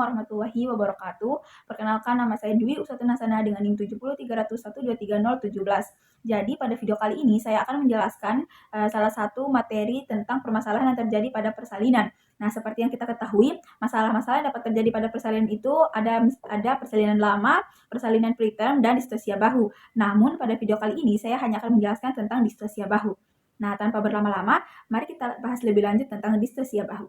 warahmatullahi wabarakatuh. Perkenalkan, nama saya Dwi Usatunasana dengan NIM 7030123017. Jadi pada video kali ini saya akan menjelaskan salah satu materi tentang permasalahan yang terjadi pada persalinan. Nah, seperti yang kita ketahui, masalah-masalah yang dapat terjadi pada persalinan itu ada persalinan lama, persalinan preterm, dan distosia bahu. Namun pada video kali ini saya hanya akan menjelaskan tentang distosia bahu. Nah, tanpa berlama-lama, mari kita bahas lebih lanjut tentang distosia bahu.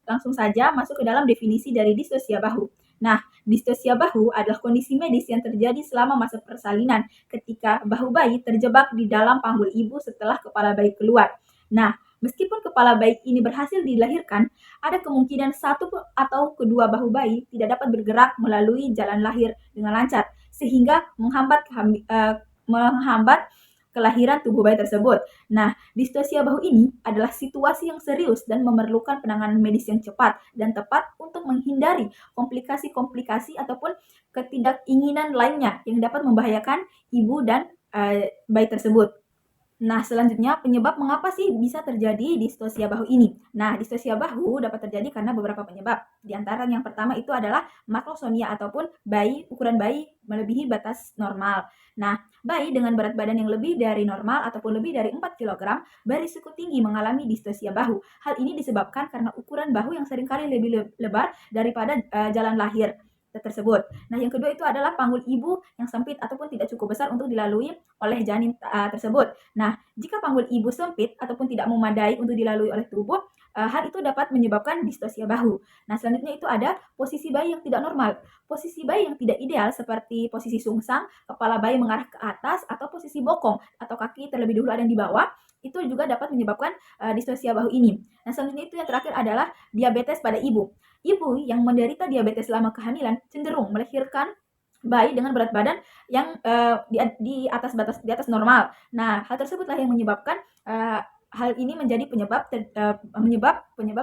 Langsung saja masuk ke dalam definisi dari distosia bahu. Nah, distosia bahu adalah kondisi medis yang terjadi selama masa persalinan ketika bahu bayi terjebak di dalam panggul ibu setelah kepala bayi keluar. Nah, meskipun kepala bayi ini berhasil dilahirkan, ada kemungkinan satu atau kedua bahu bayi tidak dapat bergerak melalui jalan lahir dengan lancar, sehingga menghambat kelahiran tubuh bayi tersebut. Nah, distosia bahu ini adalah situasi yang serius dan memerlukan penanganan medis yang cepat dan tepat untuk menghindari komplikasi-komplikasi ataupun ketidakinginan lainnya yang dapat membahayakan ibu dan bayi tersebut. Nah, selanjutnya penyebab mengapa sih bisa terjadi distosia bahu ini? Nah, distosia bahu dapat terjadi karena beberapa penyebab. Di antara yang pertama itu adalah makrosomia ataupun ukuran bayi melebihi batas normal. Nah, bayi dengan berat badan yang lebih dari normal ataupun lebih dari 4 kg berisiko tinggi mengalami distosia bahu. Hal ini disebabkan karena ukuran bahu yang seringkali lebih lebar daripada jalan lahir tersebut. Nah, yang kedua itu adalah panggul ibu yang sempit ataupun tidak cukup besar untuk dilalui oleh janin tersebut. Nah, jika panggul ibu sempit ataupun tidak memadai untuk dilalui oleh tubuh, hal itu dapat menyebabkan distosia bahu. Nah, selanjutnya itu ada posisi bayi yang tidak normal. Posisi bayi yang tidak ideal seperti posisi sungsang, kepala bayi mengarah ke atas, atau posisi bokong atau kaki terlebih dahulu ada yang di bawah, itu juga dapat menyebabkan distosia bahu ini. Nah, selanjutnya itu yang terakhir adalah diabetes pada ibu. Ibu yang menderita diabetes selama kehamilan cenderung melahirkan bayi dengan berat badan yang di atas normal. Nah, hal tersebutlah yang menyebabkan hal ini menjadi penyebab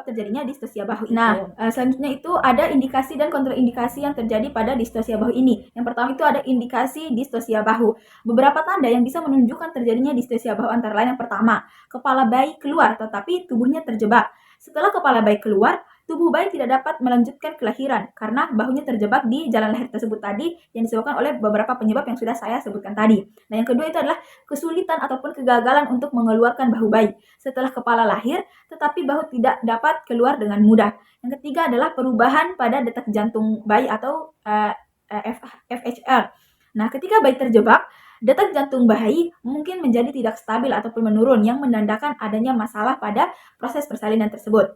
terjadinya distosia bahu. Nah, selanjutnya itu ada indikasi dan kontraindikasi yang terjadi pada distosia bahu ini. Yang pertama itu ada indikasi distosia bahu. Beberapa tanda yang bisa menunjukkan terjadinya distosia bahu antara lain yang pertama, kepala bayi keluar tetapi tubuhnya terjebak. Setelah kepala bayi keluar, tubuh bayi tidak dapat melanjutkan kelahiran karena bahunya terjebak di jalan lahir tersebut tadi yang disebabkan oleh beberapa penyebab yang sudah saya sebutkan tadi. Nah, yang kedua itu adalah kesulitan ataupun kegagalan untuk mengeluarkan bahu bayi setelah kepala lahir, tetapi bahu tidak dapat keluar dengan mudah. Yang ketiga adalah perubahan pada detak jantung bayi atau FHR. Nah, ketika bayi terjebak, detak jantung bayi mungkin menjadi tidak stabil ataupun menurun yang menandakan adanya masalah pada proses persalinan tersebut.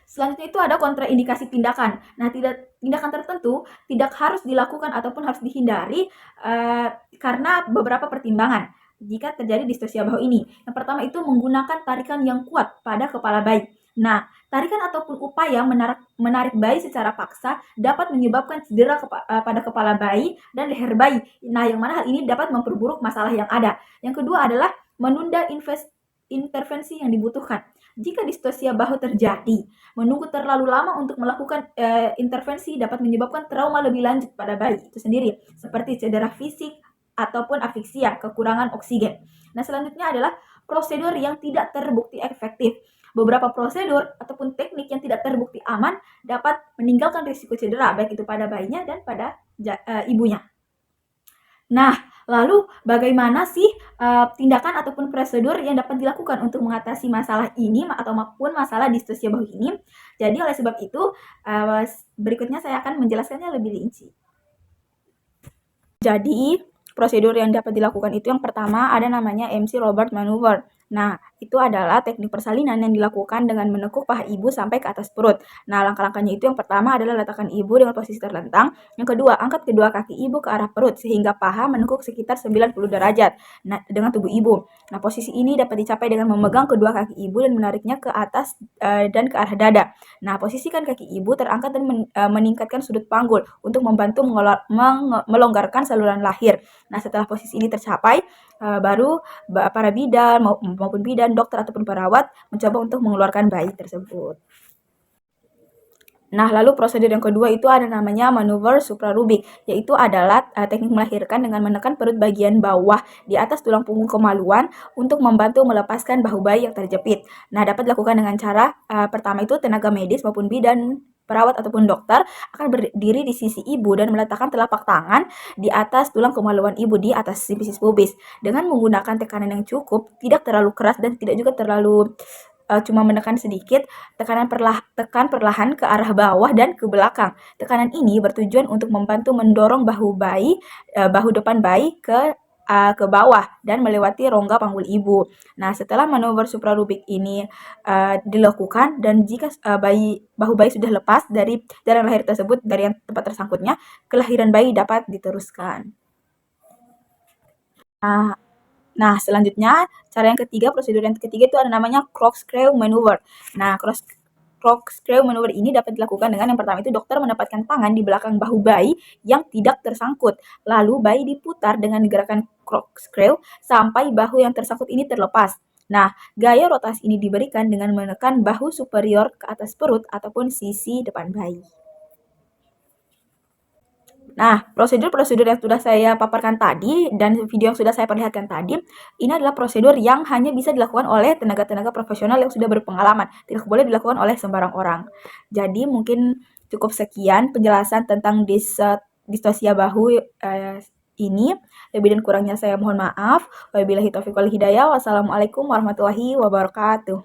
Selanjutnya itu ada kontraindikasi tindakan. Nah, tindakan tertentu tidak harus dilakukan ataupun harus dihindari karena beberapa pertimbangan jika terjadi distosia bahu ini. Yang pertama itu menggunakan tarikan yang kuat pada kepala bayi. Nah, tarikan ataupun upaya menarik bayi secara paksa dapat menyebabkan cedera pada kepala bayi dan leher bayi. Nah, yang mana hal ini dapat memperburuk masalah yang ada. Yang kedua adalah menunda intervensi yang dibutuhkan. Jika distosia bahu terjadi, menunggu terlalu lama untuk melakukan intervensi dapat menyebabkan trauma lebih lanjut pada bayi itu sendiri, seperti cedera fisik ataupun asfiksia, kekurangan oksigen. Nah, selanjutnya adalah prosedur yang tidak terbukti efektif. Beberapa prosedur ataupun teknik yang tidak terbukti aman dapat meninggalkan risiko cedera, baik itu pada bayinya dan pada ibunya. Nah, lalu bagaimana sih tindakan ataupun prosedur yang dapat dilakukan untuk mengatasi masalah ini atau maupun masalah distosia bahu ini? Jadi oleh sebab itu berikutnya saya akan menjelaskannya lebih rinci. Jadi prosedur yang dapat dilakukan itu yang pertama ada namanya MC Robert Maneuver. Nah, itu adalah teknik persalinan yang dilakukan dengan menekuk paha ibu sampai ke atas perut. Nah, langkah-langkahnya itu yang pertama adalah letakkan ibu dengan posisi terlentang. Yang kedua, angkat kedua kaki ibu ke arah perut sehingga paha menekuk sekitar 90 derajat dengan tubuh ibu. Nah, posisi ini dapat dicapai dengan memegang kedua kaki ibu dan menariknya ke atas dan ke arah dada. Nah, posisikan kaki ibu terangkat dan meningkatkan sudut panggul untuk membantu melonggarkan saluran lahir. Nah, setelah posisi ini tercapai, baru para bidan maupun bidan, dokter ataupun perawat mencoba untuk mengeluarkan bayi tersebut. Nah, lalu prosedur yang kedua itu ada namanya manuver suprarubik, yaitu adalah teknik melahirkan dengan menekan perut bagian bawah di atas tulang punggung kemaluan untuk membantu melepaskan bahu bayi yang terjepit. Nah, dapat dilakukan dengan cara pertama itu tenaga medis maupun bidan perawat ataupun dokter akan berdiri di sisi ibu dan meletakkan telapak tangan di atas tulang kemaluan ibu di atas sipisis pubis dengan menggunakan tekanan yang cukup, tidak terlalu keras dan tidak juga terlalu cuma menekan sedikit, tekan perlahan ke arah bawah dan ke belakang. Tekanan ini bertujuan untuk membantu mendorong bahu depan bayi ke bawah dan melewati rongga panggul ibu. Nah, setelah manuver suprarubik ini dilakukan dan jika bahu bayi sudah lepas dari jalan lahir tersebut dari yang tempat tersangkutnya, kelahiran bayi dapat diteruskan. Nah, selanjutnya cara yang ketiga, prosedur yang ketiga itu ada namanya corkscrew maneuver. Nah, corkscrew maneuver ini dapat dilakukan dengan yang pertama itu dokter menempatkan tangan di belakang bahu bayi yang tidak tersangkut. Lalu bayi diputar dengan gerakan corkscrew sampai bahu yang tersangkut ini terlepas. Nah, gaya rotasi ini diberikan dengan menekan bahu superior ke atas perut ataupun sisi depan bayi. Nah, prosedur-prosedur yang sudah saya paparkan tadi dan video yang sudah saya perlihatkan tadi, ini adalah prosedur yang hanya bisa dilakukan oleh tenaga-tenaga profesional yang sudah berpengalaman. Tidak boleh dilakukan oleh sembarang orang. Jadi mungkin cukup sekian penjelasan tentang distosia bahu ini. Lebih dan kurangnya saya mohon maaf. Wabillahi taufiq wal hidayah. Wassalamualaikum warahmatullahi wabarakatuh.